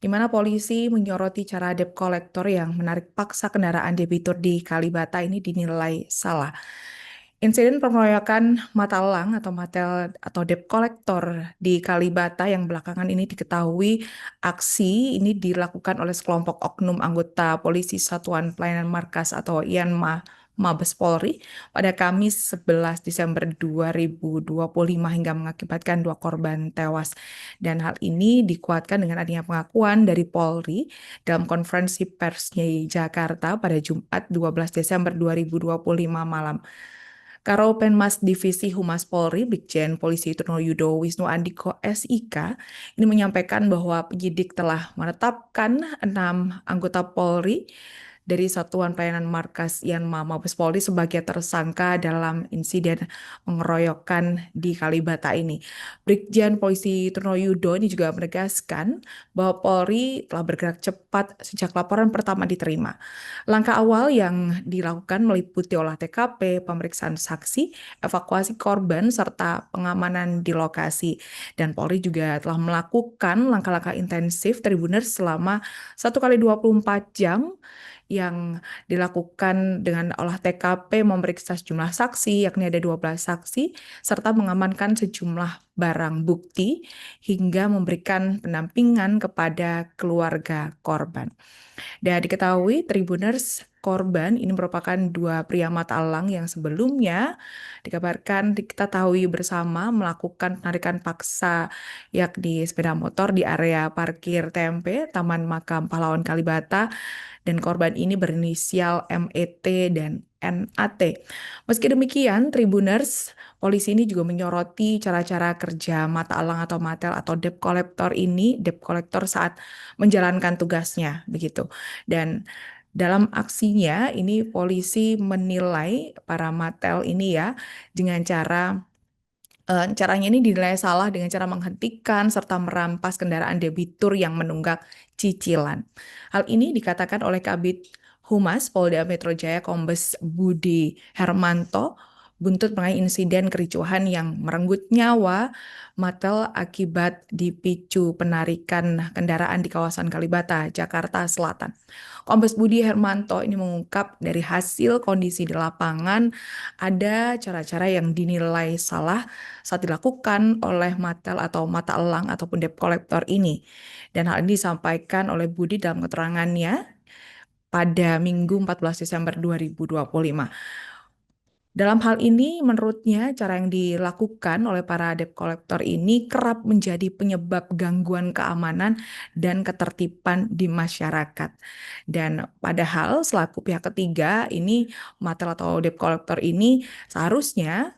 di mana polisi menyoroti cara debt collector yang menarik paksa kendaraan debitur di Kalibata ini dinilai salah. Insiden pengeroyokan mata elang atau matel atau debt collector di Kalibata yang belakangan ini diketahui aksi ini dilakukan oleh sekelompok oknum anggota Polisi Satuan Pelayanan Markas atau IANMA Mabes Polri pada Kamis 11 Desember 2025 hingga mengakibatkan 2 korban tewas. Dan hal ini dikuatkan dengan adanya pengakuan dari Polri dalam konferensi persnya di Jakarta pada Jumat 12 Desember 2025 malam. Karopenmas Divisi Humas Polri, Brigjen Polisi Trunoyudo Wisnu Andiko SIK, ini menyampaikan bahwa penyidik telah menetapkan 6 anggota Polri dari Satuan Pelayanan Markas Yanma Mabes Polri sebagai tersangka dalam insiden pengeroyokan di Kalibata ini. Brigjen Polisi Trunoyudo ini juga menegaskan bahwa Polri telah bergerak cepat sejak laporan pertama diterima. Langkah awal yang dilakukan meliputi olah TKP, pemeriksaan saksi, evakuasi korban, serta pengamanan di lokasi. Dan Polri juga telah melakukan langkah-langkah intensif Tribuners selama 1 kali 24 jam yang dilakukan dengan olah TKP memeriksa sejumlah saksi, yakni ada 12 saksi, serta mengamankan sejumlah barang bukti hingga memberikan pendampingan kepada keluarga korban. Dan diketahui Tribuners korban ini merupakan 2 pria mata elang yang sebelumnya dikabarkan kita tahu bersama melakukan penarikan paksa yakni sepeda motor di area parkir TMP Taman Makam Pahlawan Kalibata dan korban ini berinisial MET dan NAT. Meski demikian, Tribuners, polisi ini juga menyoroti cara-cara kerja mata elang atau matel atau debt collector saat menjalankan tugasnya begitu. Dan dalam aksinya ini polisi menilai para matel ini ya dengan caranya ini dinilai salah dengan cara menghentikan serta merampas kendaraan debitur yang menunggak cicilan. Hal ini dikatakan oleh Kabid Humas Polda Metro Jaya Kombes Budi Hermanto buntut mengenai insiden kericuhan yang merenggut nyawa Matel akibat dipicu penarikan kendaraan di kawasan Kalibata, Jakarta Selatan. Kombes Budi Hermanto ini mengungkap dari hasil kondisi di lapangan ada cara-cara yang dinilai salah saat dilakukan oleh Matel atau mata elang ataupun debt collector ini. Dan hal ini disampaikan oleh Budi dalam keterangannya pada Minggu 14 Desember 2025. Dalam hal ini, menurutnya cara yang dilakukan oleh para debt collector ini kerap menjadi penyebab gangguan keamanan dan ketertiban di masyarakat. Dan padahal selaku pihak ketiga, ini Matel atau debt collector ini seharusnya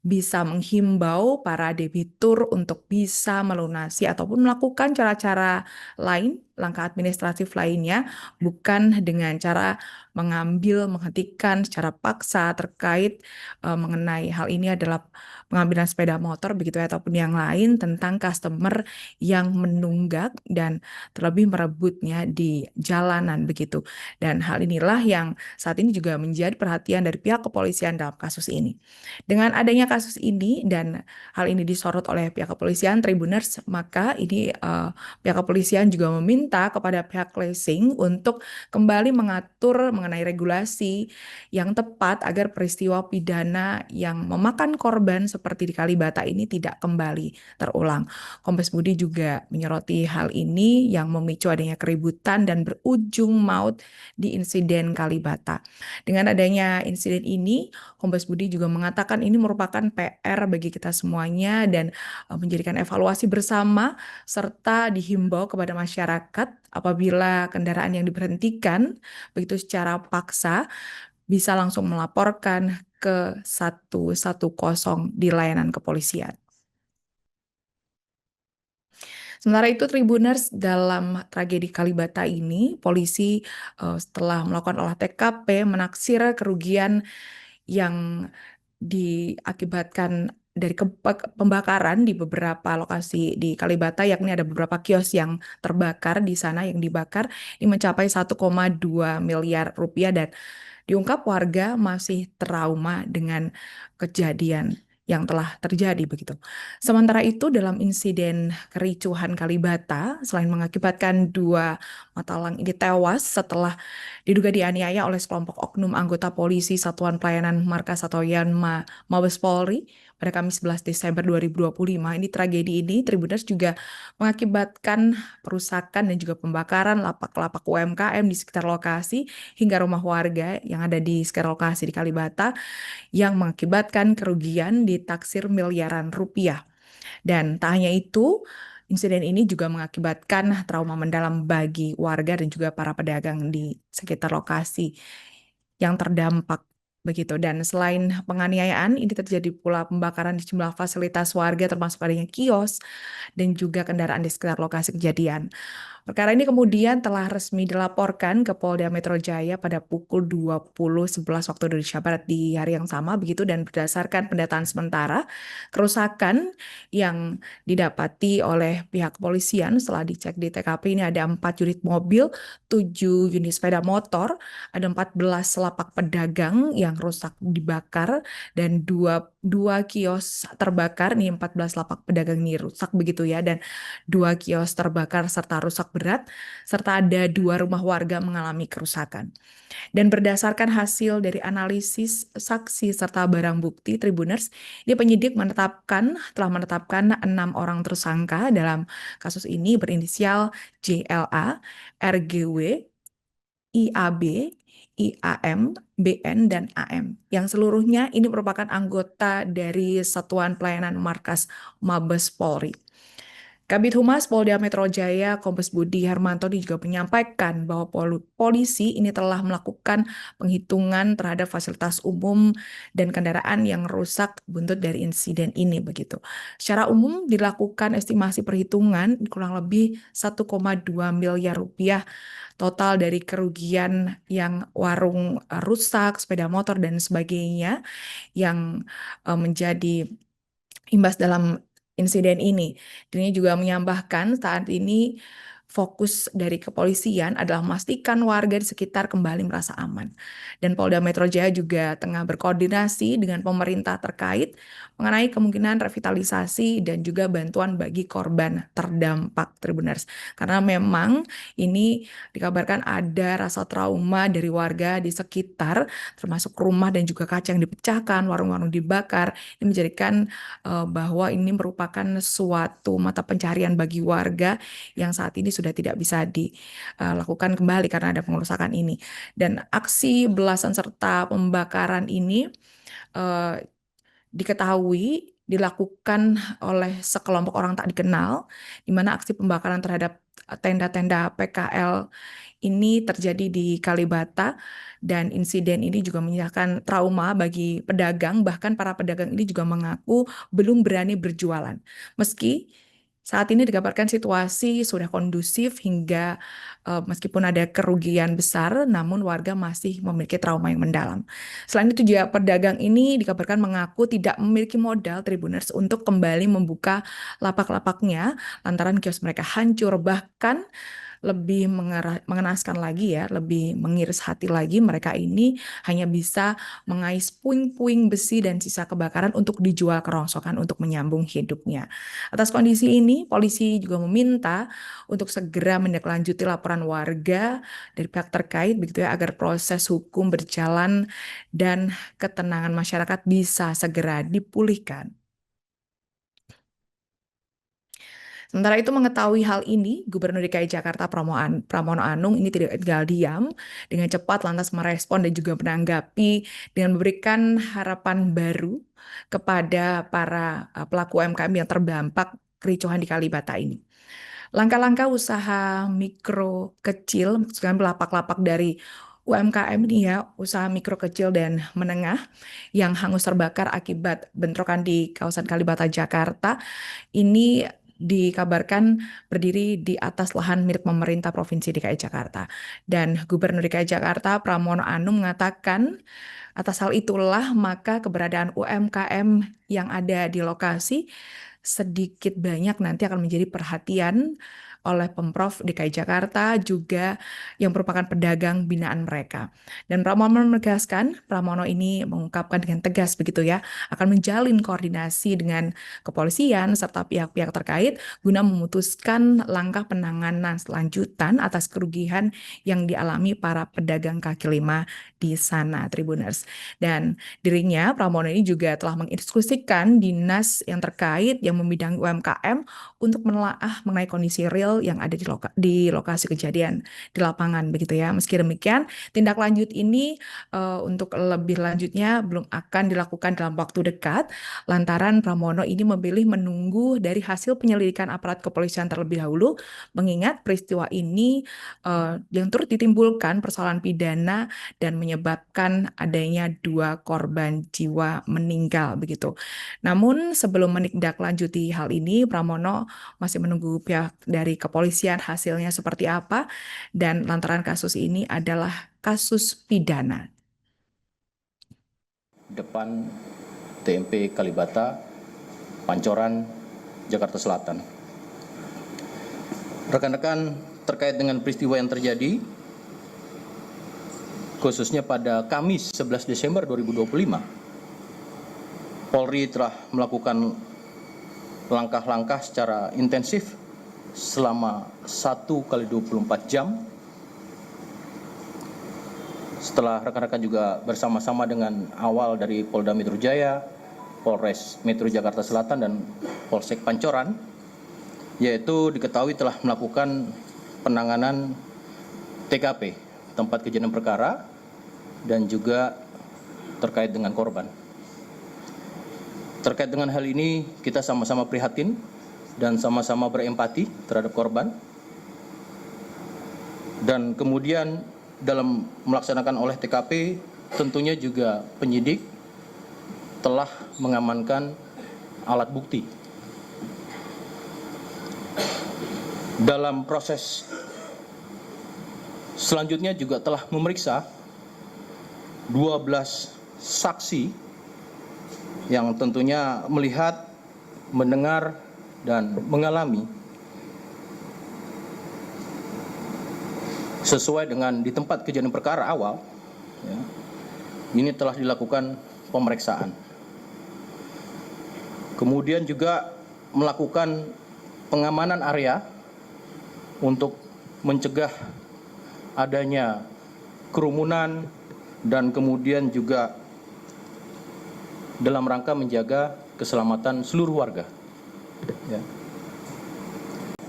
bisa menghimbau para debitur untuk bisa melunasi ataupun melakukan cara-cara lain, langkah administratif lainnya, bukan dengan cara menghentikan secara paksa terkait mengenai hal ini adalah pengambilan sepeda motor begitu ya, ataupun yang lain tentang customer yang menunggak dan terlebih merebutnya di jalanan begitu. Dan hal inilah yang saat ini juga menjadi perhatian dari pihak kepolisian dalam kasus ini. Dengan adanya kasus ini dan hal ini disorot oleh pihak kepolisian Tribuners, maka ini pihak kepolisian juga meminta kepada pihak leasing untuk kembali mengatur mengenai regulasi yang tepat agar peristiwa pidana yang memakan korban seperti di Kalibata ini tidak kembali terulang. Kombes Budi juga menyoroti hal ini yang memicu adanya keributan dan berujung maut di insiden Kalibata. Dengan adanya insiden ini, Kombes Budi juga mengatakan ini merupakan PR bagi kita semuanya dan menjadikan evaluasi bersama serta dihimbau kepada masyarakat apabila kendaraan yang diberhentikan begitu secara paksa bisa langsung melaporkan ke 110 di layanan kepolisian. Sementara itu, Tribuners, dalam tragedi Kalibata ini, polisi setelah melakukan olah TKP menaksir kerugian yang diakibatkan dari pembakaran di beberapa lokasi di Kalibata, yakni ada beberapa kios yang terbakar di sana yang dibakar, ini mencapai 1,2 miliar rupiah dan diungkap warga masih trauma dengan kejadian yang telah terjadi begitu. Sementara itu dalam insiden kericuhan Kalibata, selain mengakibatkan dua Matalang ini tewas setelah diduga dianiaya oleh sekelompok oknum anggota polisi Satuan Pelayanan Markas atau Yanma Mabes Polri pada Kamis 11 Desember 2025. Ini tragedi ini Tribuners juga mengakibatkan perusakan dan juga pembakaran lapak-lapak UMKM di sekitar lokasi hingga rumah warga yang ada di sekitar lokasi di Kalibata yang mengakibatkan kerugian ditaksir miliaran rupiah. Dan tak hanya itu, insiden ini juga mengakibatkan trauma mendalam bagi warga dan juga para pedagang di sekitar lokasi yang terdampak begitu. Dan selain penganiayaan, ini terjadi pula pembakaran di sejumlah fasilitas warga termasuk adanya kios dan juga kendaraan di sekitar lokasi kejadian. Perkara ini kemudian telah resmi dilaporkan ke Polda Metro Jaya pada pukul 20.11 waktu Indonesia Barat di hari yang sama begitu, dan berdasarkan pendataan sementara kerusakan yang didapati oleh pihak kepolisian setelah dicek di TKP ini ada 4 unit mobil, 7 unit sepeda motor, ada 14 lapak pedagang yang rusak dibakar dan dua kios terbakar nih, 14 lapak pedagang ini rusak begitu ya, dan 2 kios terbakar serta rusak berat, serta ada 2 rumah warga mengalami kerusakan. Dan berdasarkan hasil dari analisis saksi serta barang bukti Tribuners, ini penyidik telah menetapkan 6 orang tersangka dalam kasus ini berinisial JLA, RGW, IAB, IAM, BN, dan AM, yang seluruhnya ini merupakan anggota dari Satuan Pelayanan Markas Mabes Polri. Kabid Humas Polda Metro Jaya, Kombes Budi Harmanto juga menyampaikan bahwa polisi ini telah melakukan penghitungan terhadap fasilitas umum dan kendaraan yang rusak buntut dari insiden ini begitu. Secara umum dilakukan estimasi perhitungan kurang lebih 1,2 miliar rupiah total dari kerugian yang warung rusak, sepeda motor dan sebagainya yang menjadi imbas dalam insiden ini. Dirinya juga menambahkan saat ini fokus dari kepolisian adalah memastikan warga di sekitar kembali merasa aman. Dan Polda Metro Jaya juga tengah berkoordinasi dengan pemerintah terkait mengenai kemungkinan revitalisasi dan juga bantuan bagi korban terdampak Tribuners. Karena memang ini dikabarkan ada rasa trauma dari warga di sekitar, termasuk rumah dan juga kaca yang dipecahkan, warung-warung dibakar. Ini menjadikan bahwa ini merupakan suatu mata pencarian bagi warga yang saat ini sudah tidak bisa dilakukan kembali karena ada pengerusakan ini. Dan aksi belasan serta pembakaran ini eh, diketahui dilakukan oleh sekelompok orang tak dikenal, di mana aksi pembakaran terhadap tenda-tenda PKL ini terjadi di Kalibata, dan insiden ini juga menyisakan trauma bagi pedagang, bahkan para pedagang ini juga mengaku belum berani berjualan. Meski saat ini dikabarkan situasi sudah kondusif hingga meskipun ada kerugian besar, namun warga masih memiliki trauma yang mendalam. Selain itu juga pedagang ini dikabarkan mengaku tidak memiliki modal Tribuners untuk kembali membuka lapak-lapaknya lantaran kios mereka hancur, bahkan lebih mengenaskan lagi ya, lebih mengiris hati lagi, mereka ini hanya bisa mengais puing-puing besi dan sisa kebakaran untuk dijual kerongsokan untuk menyambung hidupnya. Atas kondisi ini, polisi juga meminta untuk segera menindaklanjuti laporan warga dari pihak terkait begitu ya, agar proses hukum berjalan dan ketenangan masyarakat bisa segera dipulihkan. Sementara itu mengetahui hal ini, Gubernur DKI Jakarta Pramono Anung ini tidak tinggal diam, dengan cepat lantas merespon dan juga menanggapi dengan memberikan harapan baru kepada para pelaku UMKM yang terdampak kericuhan di Kalibata ini. Langkah-langkah usaha mikro kecil, maksudnya lapak-lapak dari UMKM ini ya, usaha mikro kecil dan menengah yang hangus terbakar akibat bentrokan di kawasan Kalibata, Jakarta, ini dikabarkan berdiri di atas lahan milik pemerintah Provinsi DKI Jakarta. Dan Gubernur DKI Jakarta Pramono Anung mengatakan atas hal itulah maka keberadaan UMKM yang ada di lokasi sedikit banyak nanti akan menjadi perhatian oleh Pemprov DKI Jakarta juga yang merupakan pedagang binaan mereka. Dan Pramono menegaskan, Pramono ini mengungkapkan dengan tegas begitu ya, akan menjalin koordinasi dengan kepolisian serta pihak-pihak terkait guna memutuskan langkah penanganan selanjutan atas kerugian yang dialami para pedagang kaki lima di sana, Tribuners. Dan dirinya, Pramono ini juga telah menginstruksikan dinas yang terkait yang membidangi UMKM untuk menelaah mengenai kondisi real yang ada di lokasi kejadian di lapangan begitu ya. Meski demikian, tindak lanjut ini untuk lebih lanjutnya belum akan dilakukan dalam waktu dekat lantaran Pramono ini memilih menunggu dari hasil penyelidikan aparat kepolisian terlebih dahulu, mengingat peristiwa ini yang turut ditimbulkan persoalan pidana dan menyebabkan adanya 2 korban jiwa meninggal begitu. Namun sebelum menindaklanjuti hal ini, Pramono masih menunggu pihak dari kepolisian hasilnya seperti apa, dan lantaran kasus ini adalah kasus pidana. Depan TMP Kalibata, Pancoran, Jakarta Selatan. Rekan-rekan, terkait dengan peristiwa yang terjadi, khususnya pada Kamis 11 Desember 2025, Polri telah melakukan langkah-langkah secara intensif selama 1x24 jam. Setelah rekan-rekan juga bersama-sama dengan awal dari Polda Metro Jaya, Polres Metro Jakarta Selatan, dan Polsek Pancoran, yaitu diketahui telah melakukan penanganan TKP, tempat kejadian perkara, dan juga terkait dengan korban. Terkait dengan hal ini, kita sama-sama prihatin dan sama-sama berempati terhadap korban. Dan kemudian dalam melaksanakan olah TKP, tentunya juga penyidik telah mengamankan alat bukti. Dalam proses selanjutnya juga telah memeriksa 12 saksi yang tentunya melihat, mendengar, dan mengalami sesuai dengan di tempat kejadian perkara awal, ya, ini telah dilakukan pemeriksaan. Kemudian juga melakukan pengamanan area untuk mencegah adanya kerumunan dan kemudian juga dalam rangka menjaga keselamatan seluruh warga. Ya.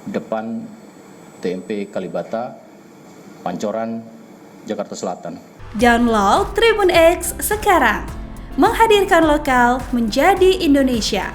Depan TMP Kalibata, Pancoran, Jakarta Selatan. Download Tribun X sekarang, menghadirkan lokal menjadi Indonesia.